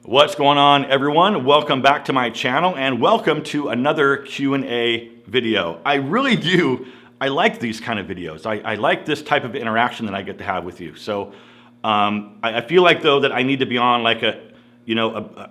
What's going on, everyone? Welcome back to my channel and welcome to another Q&A video. I like these kind of videos. I like this type of interaction that I get to have with you. So I feel like though that I need to be on like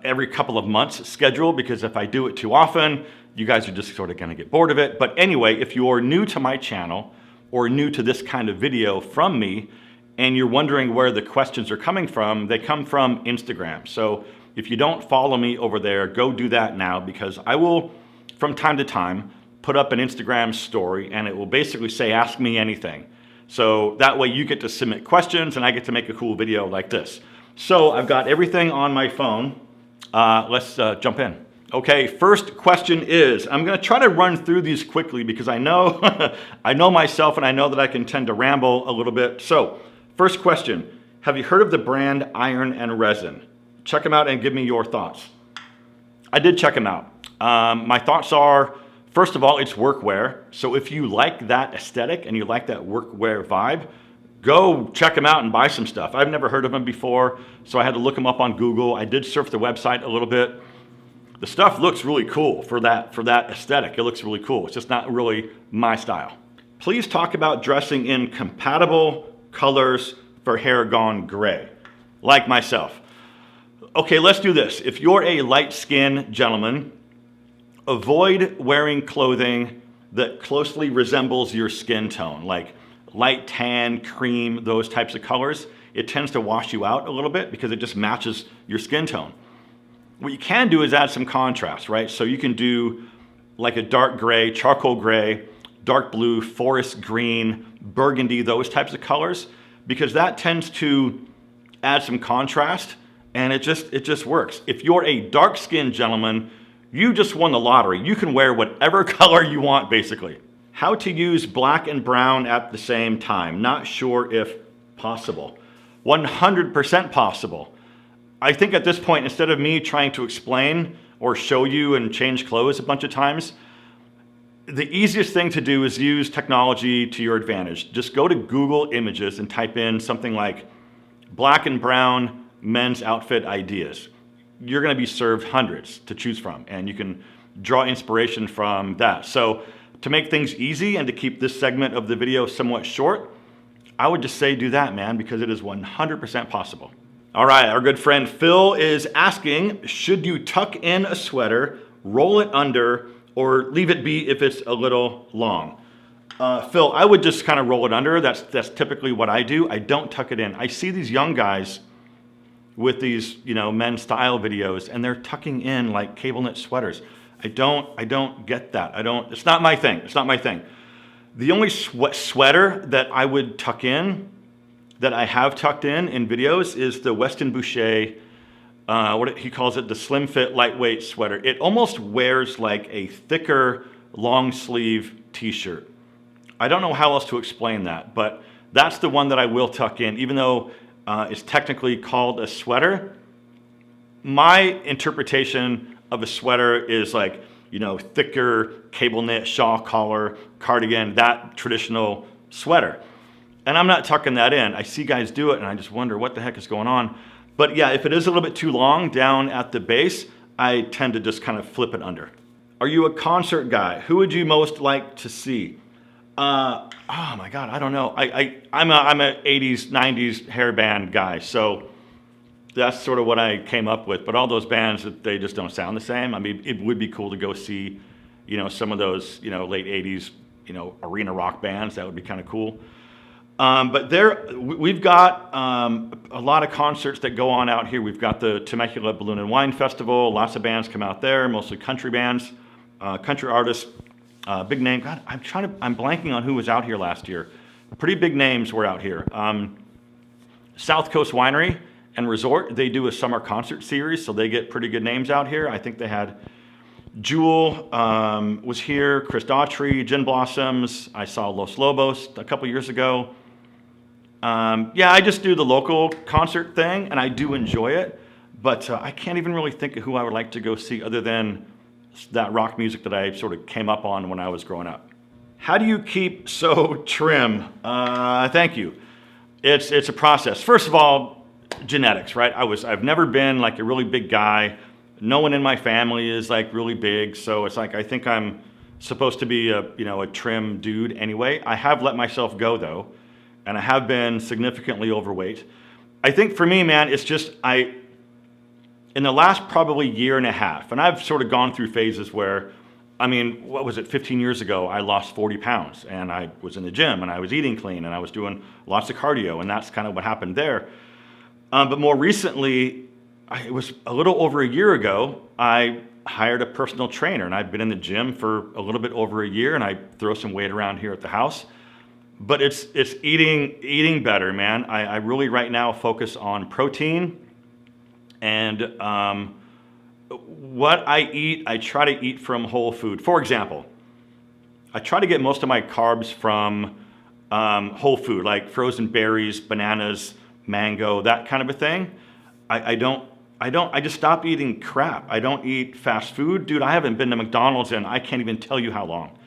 every couple of months schedule, because if I do it too often, you guys are just sort of gonna get bored of it. But anyway, if you're new to my channel or new to this kind of video from me, and you're wondering where the questions are coming from, they come from Instagram. So if you don't follow me over there, go do that now, because I will, from time to time, put up an Instagram story and it will basically say, ask me anything. So that way you get to submit questions and I get to make a cool video like this. So I've got everything on my phone. Let's jump in. Okay, first question is, I'm gonna try to run through these quickly because I know, I know myself and I know that I can tend to ramble a little bit. So, first question, have you heard of the brand Iron and Resin? Check them out and give me your thoughts. I did check them out. My thoughts are, first of all, it's workwear. So if you like that aesthetic and you like that workwear vibe, go check them out and buy some stuff. I've never heard of them before, so I had to look them up on Google. I did surf the website a little bit. The stuff looks really cool for that aesthetic. It looks really cool. It's just not really my style. Please talk about dressing in compatible colors for hair gone gray, like myself. Okay, let's do this. If you're a light-skinned gentleman, avoid wearing clothing that closely resembles your skin tone, like light tan, cream, those types of colors. It tends to wash you out a little bit because it just matches your skin tone. What you can do is add some contrast, right? So you can do like a dark gray, charcoal gray, dark blue, forest green, burgundy, those types of colors, because that tends to add some contrast and it just works. If you're a dark-skinned gentleman, you just won the lottery. You can wear whatever color you want, basically. How to use black and brown at the same time. Not sure if possible. 100% possible. I think at this point, instead of me trying to explain or show you and change clothes a bunch of times, the easiest thing to do is use technology to your advantage. Just go to Google Images and type in something like black and brown men's outfit ideas. You're gonna be served hundreds to choose from, and you can draw inspiration from that. So to make things easy and to keep this segment of the video somewhat short, I would just say do that, man, because it is 100% possible. All right, our good friend Phil is asking, should you tuck in a sweater, roll it under, or leave it be if it's a little long? Phil, I would just kind of roll it under. That's typically what I do. I don't tuck it in. I see these young guys with these, men's style videos, and they're tucking in like cable knit sweaters. I don't get that. It's not my thing. It's not my thing. The only sweater that I would tuck in, that I have tucked in videos, is the Weston Boucher, he calls it the slim fit lightweight sweater. It almost wears like a thicker long sleeve t-shirt. I don't know how else to explain that, but that's the one that I will tuck in, even though it's technically called a sweater. My interpretation of a sweater is like, thicker cable knit, shawl collar, cardigan, that traditional sweater. And I'm not tucking that in. I see guys do it and I just wonder what the heck is going on. But yeah, if it is a little bit too long down at the base, I tend to just kind of flip it under. Are you a concert guy? Who would you most like to see? Oh my God, I don't know. I'm a 80s, 90s hair band guy, so that's sort of what I came up with. But all those bands, they just don't sound the same. I mean, it would be cool to go see, some of those, late 80s, arena rock bands. That would be kind of cool. But we've got a lot of concerts that go on out here. We've got the Temecula Balloon and Wine Festival. Lots of bands come out there, mostly country bands, country artists. Big name. God, I'm blanking on who was out here last year. Pretty big names were out here. South Coast Winery and Resort, they do a summer concert series, so they get pretty good names out here. I think they had Jewel was here, Chris Daughtry, Gin Blossoms. I saw Los Lobos a couple years ago. Yeah, I just do the local concert thing, and I do enjoy it, but I can't even really think of who I would like to go see other than that rock music that I sort of came up on when I was growing up. How do you keep so trim? Thank you. It's a process. First of all, genetics, right? I've never been like a really big guy. No one in my family is like really big. So it's like, I think I'm supposed to be a trim dude anyway. I have let myself go though, and I have been significantly overweight. I think for me, man, it's just, in the last probably year and a half, and I've sort of gone through phases where, what was it, 15 years ago, I lost 40 pounds and I was in the gym and I was eating clean and I was doing lots of cardio, and that's kind of what happened there. But more recently, it was a little over a year ago, I hired a personal trainer, and I've been in the gym for a little bit over a year, and I throw some weight around here at the house. But it's eating better, man. I really right now focus on protein, and what I eat, I try to eat from whole food. For example, I try to get most of my carbs from whole food, like frozen berries, bananas, mango, that kind of a thing. I just stopped eating crap. I don't eat fast food. Dude, I haven't been to McDonald's in, I can't even tell you how long.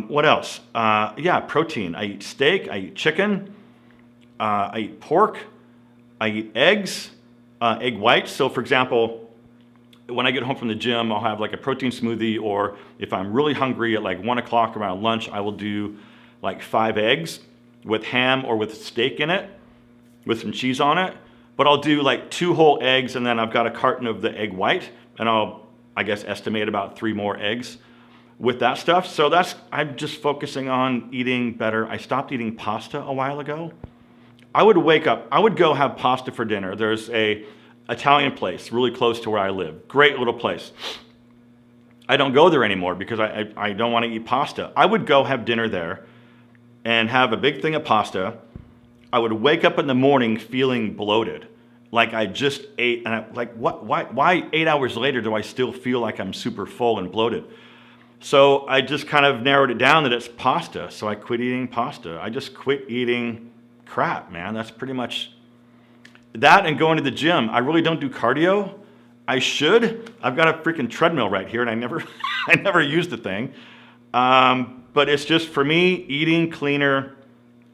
What else? Protein. I eat steak, I eat chicken, I eat pork, I eat eggs, egg whites. So for example, when I get home from the gym, I'll have like a protein smoothie, or if I'm really hungry at like 1 o'clock around lunch, I will do like 5 eggs with ham or with steak in it, with some cheese on it. But I'll do like 2 whole eggs, and then I've got a carton of the egg white, and I'll, I guess, estimate about 3 more eggs with that stuff. So I'm just focusing on eating better. I stopped eating pasta a while ago. I would wake up, I would go have pasta for dinner. There's a Italian place really close to where I live. Great little place. I don't go there anymore because I don't want to eat pasta. I would go have dinner there and have a big thing of pasta. I would wake up in the morning feeling bloated, like I just ate, and why 8 hours later do I still feel like I'm super full and bloated? So I just kind of narrowed it down that it's pasta, so I quit eating pasta. I just quit eating crap, man. That's pretty much that, and going to the gym. I really don't do cardio. I should. I've got a freaking treadmill right here, and I never use the thing. But it's just, for me, eating cleaner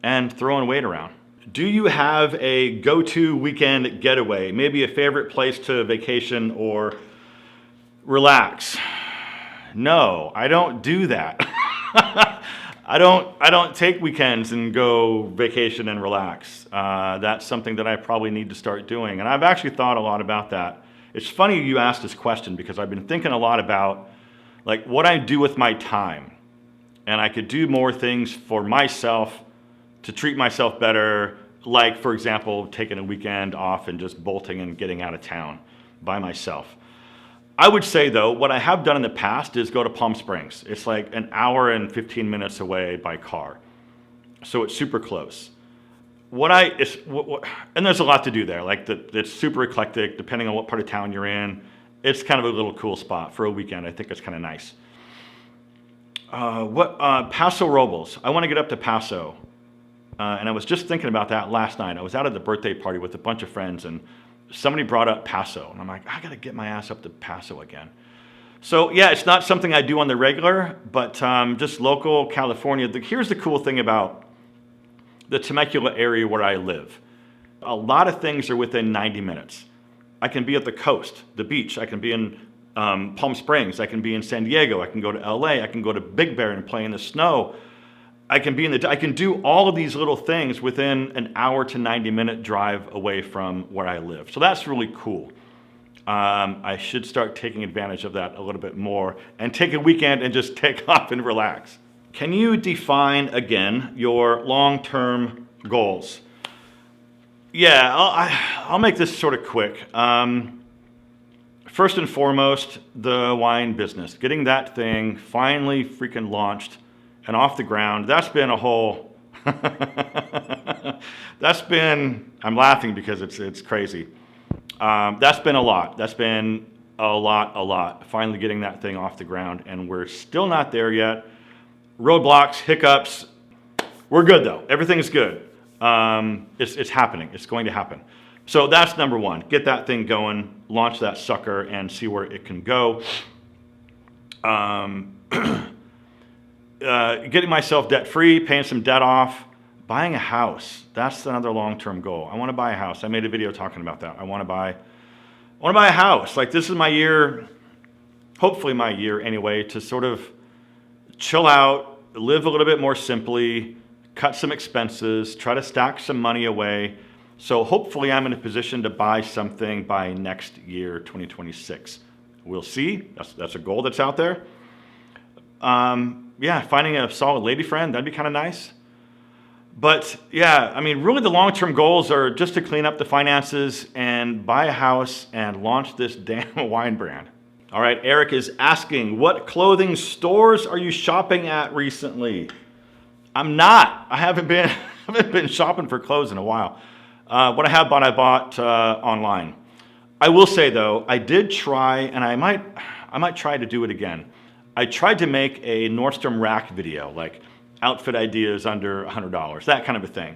and throwing weight around. Do you have a go-to weekend getaway? Maybe a favorite place to vacation or relax? No, I don't do that. I don't take weekends and go vacation and relax. That's something that I probably need to start doing. And I've actually thought a lot about that. It's funny you asked this question, because I've been thinking a lot about like what I do with my time. And I could do more things for myself to treat myself better, like, for example, taking a weekend off and just bolting and getting out of town by myself. I would say, though, what I have done in the past is go to Palm Springs. It's like an hour and 15 minutes away by car. So it's super close. And there's a lot to do there. Like, it's super eclectic, depending on what part of town you're in. It's kind of a little cool spot for a weekend. I think it's kind of nice. Paso Robles. I want to get up to Paso. And I was just thinking about that last night. I was out at the birthday party with a bunch of friends, and somebody brought up Paso. And I'm like, I got to get my ass up to Paso again. So yeah, it's not something I do on the regular, but just local California. Here's the cool thing about the Temecula area where I live. A lot of things are within 90 minutes. I can be at the coast, the beach. I can be in Palm Springs. I can be in San Diego. I can go to LA. I can go to Big Bear and play in the snow. I can do all of these little things within an hour to 90-minute drive away from where I live. So that's really cool. I should start taking advantage of that a little bit more and take a weekend and just take off and relax. Can you define again your long-term goals? Yeah, I'll make this sort of quick. First and foremost, the wine business. Getting that thing finally freaking launched and off the ground. That's been a whole, I'm laughing because it's crazy. That's been a lot. That's been a lot. Finally getting that thing off the ground, and we're still not there yet. Roadblocks, hiccups. We're good though. Everything's good. It's happening. It's going to happen. So that's number one. Get that thing going, launch that sucker, and see where it can go. Getting myself debt free, paying some debt off, Buying a house, that's another long-term goal. I want to buy a house. I made a video talking about that. I want to buy a house. Like, this is my year, hopefully my year anyway, to sort of chill out, live a little bit more simply, cut some expenses, try to stack some money away. So hopefully I'm in a position to buy something by next year, 2026. We'll see. That's a goal that's out there. Yeah, finding a solid lady friend, that'd be kind of nice. But yeah, I mean, really the long-term goals are just to clean up the finances and buy a house and launch this damn wine brand. All right, Eric is asking, what clothing stores are you shopping at recently? I'm not. I haven't been shopping for clothes in a while. What I have bought, I bought online. I will say though, I did try, and I might try to do it again. I tried to make a Nordstrom Rack video, like outfit ideas under $100, that kind of a thing.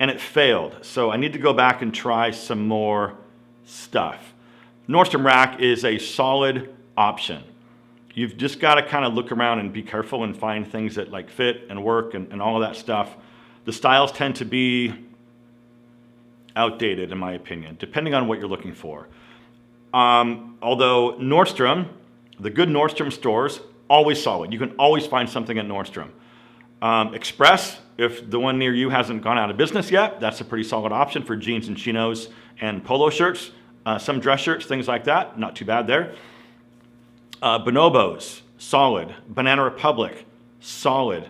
And it failed. So I need to go back and try some more stuff. Nordstrom Rack is a solid option. You've just got to kind of look around and be careful and find things that like fit and work and all of that stuff. The styles tend to be outdated, in my opinion, depending on what you're looking for. Although Nordstrom, the good Nordstrom stores, always solid. You can always find something at Nordstrom. Express, if the one near you hasn't gone out of business yet, that's a pretty solid option for jeans and chinos and polo shirts, some dress shirts, things like that. Not too bad there. Bonobos, solid. Banana Republic, solid.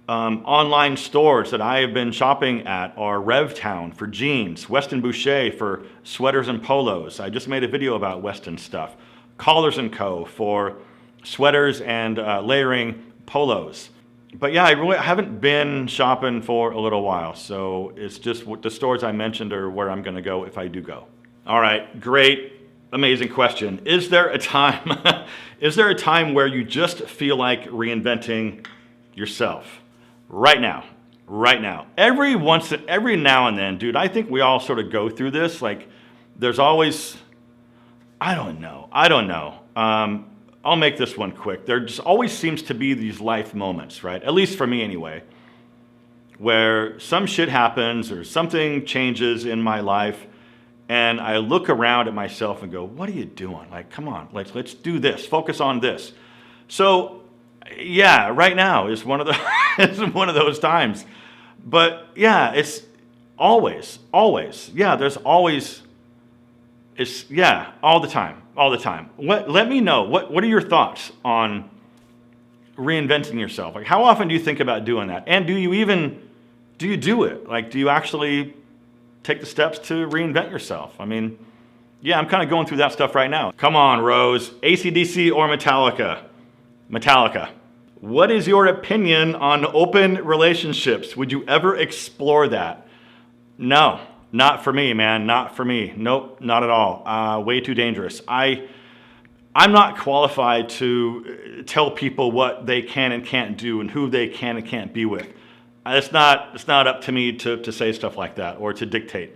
Online stores that I have been shopping at are Revtown for jeans, Weston Boucher for sweaters and polos. I just made a video about Weston stuff. Collars & Co. for sweaters and layering polos. But yeah, I haven't been shopping for a little while, so it's just what the stores I mentioned are where I'm going to go if I do go. All right, great, amazing question. Is there a time, is there a time where you just feel like reinventing yourself? Right now. Every now and then, dude, I think we all sort of go through this. Like, there's always, I don't know. I'll make this one quick. There just always seems to be these life moments, right? At least for me anyway, where some shit happens or something changes in my life, and I look around at myself and go, what are you doing? Like, come on, let's do this. Focus on this. So, yeah, right now is one of the is one of those times. But yeah, it's always. Yeah, there's always, all the time. Let me know, what are your thoughts on reinventing yourself? Like, how often do you think about doing that? And do you do it? Like, do you actually take the steps to reinvent yourself? I mean, yeah, I'm kind of going through that stuff right now. Come on, Rose, AC/DC or Metallica? Metallica. What is your opinion on open relationships? Would you ever explore that? No, not for me, man. Not for me. Nope, not at all. Way too dangerous. I'm not qualified to tell people what they can and can't do and who they can and can't be with. It's not up to me to say stuff like that or to dictate.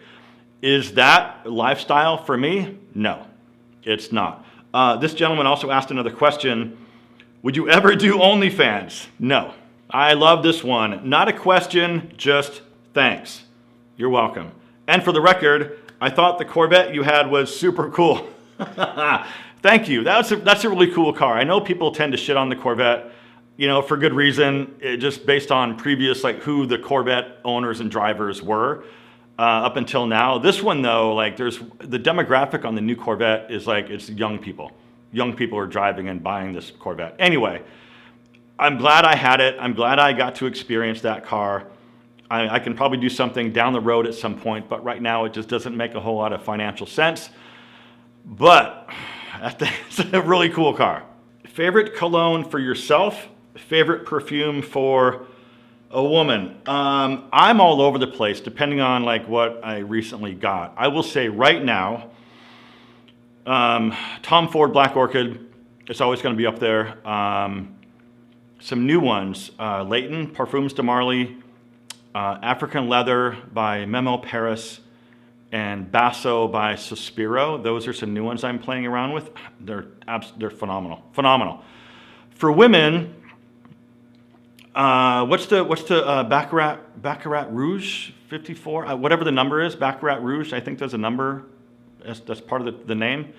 Is that lifestyle for me? No, it's not. This gentleman also asked another question. Would you ever do OnlyFans? No. I love this one. Not a question, just thanks. You're welcome. And for the record, I thought the Corvette you had was super cool. Thank you. That's a really cool car. I know people tend to shit on the Corvette, for good reason, just based on previous, like, who the Corvette owners and drivers were up until now. This one, though, like, there's the demographic on the new Corvette is like, it's young people. Young people are driving and buying this Corvette. Anyway, I'm glad I had it. I'm glad I got to experience that car. I can probably do something down the road at some point, but right now it just doesn't make a whole lot of financial sense. But it's a really cool car. Favorite cologne for yourself? Favorite perfume for a woman? I'm all over the place depending on like what I recently got. I will say right now, Tom Ford Black Orchid, it's always going to be up there. Some new ones, Leighton Parfums de Marly, African Leather by Memo Paris, and Basso by Sospiro. Those are some new ones I'm playing around with. They're phenomenal. For women, What's the Baccarat Rouge 54? Whatever the number is, Baccarat Rouge. I think there's a number. That's part of the name.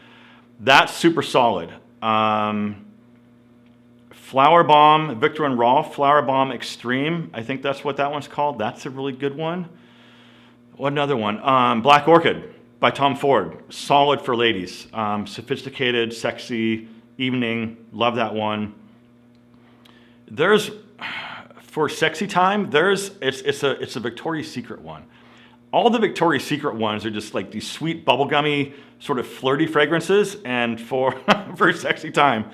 That's super solid. Flower Bomb, Victor and Rolf, Flower Bomb Extreme. I think that's what that one's called. That's a really good one. What another one? Black Orchid by Tom Ford. Solid for ladies. Sophisticated, sexy, evening. Love that one. There's, for sexy time, it's a Victoria's Secret one. All the Victoria's Secret ones are just like these sweet bubblegummy sort of flirty fragrances, and for for sexy time,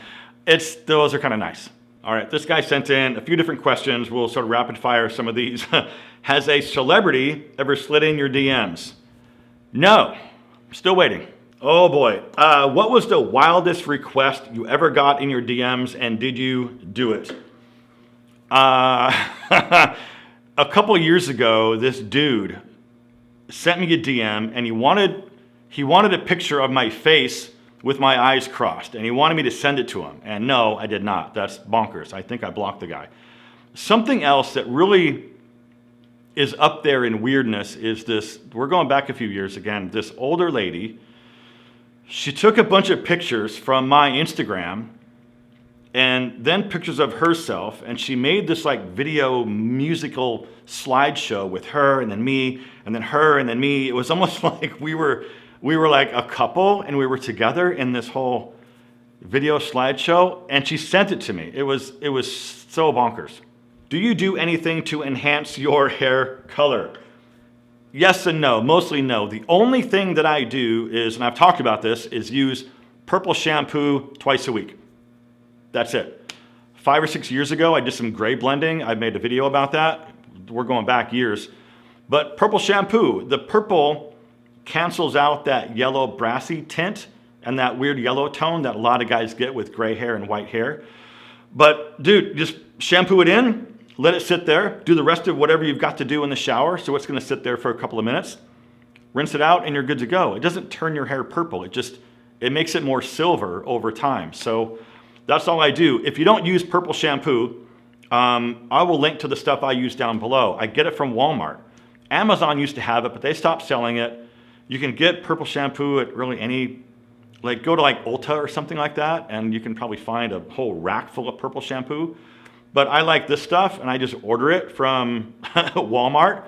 those are kind of nice. All right, this guy sent in a few different questions. We'll sort of rapid fire some of these. Has a celebrity ever slid in your DMs? No, still waiting. Oh boy, what was the wildest request you ever got in your DMs, and did you do it? A couple of years ago, this dude sent me a DM, and he wanted a picture of my face with my eyes crossed, and he wanted me to send it to him. And no, I did not. That's bonkers. I think I blocked the guy. Something else that really is up there in weirdness is this. We're going back a few years again. This older lady, she took a bunch of pictures from my Instagram and then pictures of herself, and she made this like video musical slideshow with her and then me and then her and then me. It was almost like we were like a couple, and we were together in this whole video slideshow, and she sent it to me. It was so bonkers. Do you do anything to enhance your hair color? Yes and no, mostly no. The only thing that I do is, and I've talked about this, is use purple shampoo twice a week. That's it. 5 or 6 years ago, I did some gray blending. I made a video about that. We're going back years. But purple shampoo, the purple cancels out that yellow brassy tint and that weird yellow tone that a lot of guys get with gray hair and white hair. But dude, just shampoo it in, let it sit there, do the rest of whatever you've got to do in the shower. So it's gonna sit there for a couple of minutes, rinse it out, and you're good to go. It doesn't turn your hair purple. It makes it more silver over time. So that's all I do. If you don't use purple shampoo, I will link to the stuff I use down below. I get it from Walmart. Amazon used to have it, but they stopped selling it. You can get purple shampoo at really any, like go to like Ulta or something like that, and you can probably find a whole rack full of purple shampoo. But I like this stuff, and I just order it from Walmart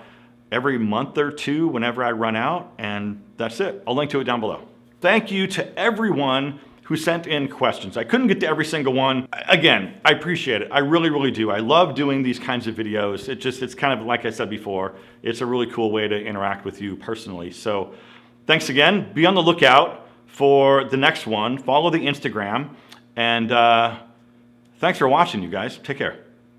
every month or two whenever I run out, and that's it. I'll link to it down below. Thank you to everyone who sent in questions. I couldn't get to every single one. Again, I appreciate it. I really, really do. I love doing these kinds of videos. It's kind of like I said before, it's a really cool way to interact with you personally. So thanks again. Be on the lookout for the next one. Follow the Instagram. And thanks for watching, you guys. Take care.